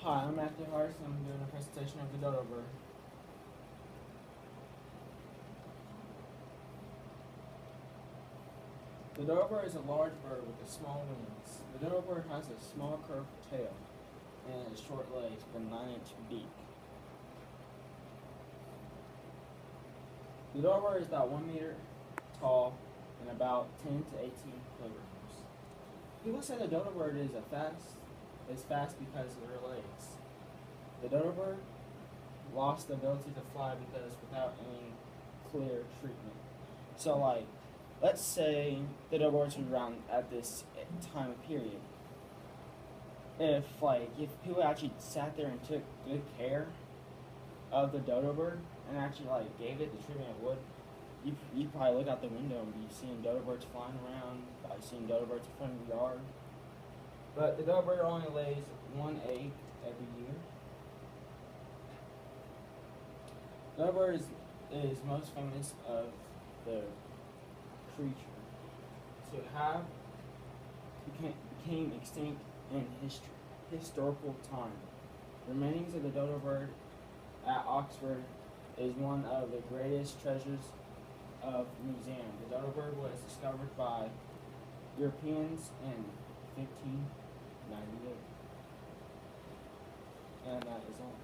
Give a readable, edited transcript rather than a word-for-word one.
Hi, I'm Matthew Harris, and I'm doing a presentation of the Dodo Bird. The Dodo Bird is a large bird with small wings. The Dodo Bird has a small curved tail and short legs with a 9-inch beak. The Dodo Bird is about 1 meter tall and about 10 to 18 kilograms. People say the Dodo Bird is fast because of their legs. The Dodo Bird lost the ability to fly because without any clear treatment. So let's say the Dodo Birds were around at this time of period. If people actually sat there and took good care of the Dodo Bird and actually gave it the treatment it would, you'd probably look out the window and be seeing Dodo Birds flying around, probably seeing Dodo Birds in front of your yard. But the Dodo Bird only lays one egg every year. Dodo Bird is most famous of the creature to have became extinct in historical time. The remainings of the Dodo Bird at Oxford is one of the greatest treasures of the museum. The Dodo Bird was discovered by Europeans in 1598. And that is all.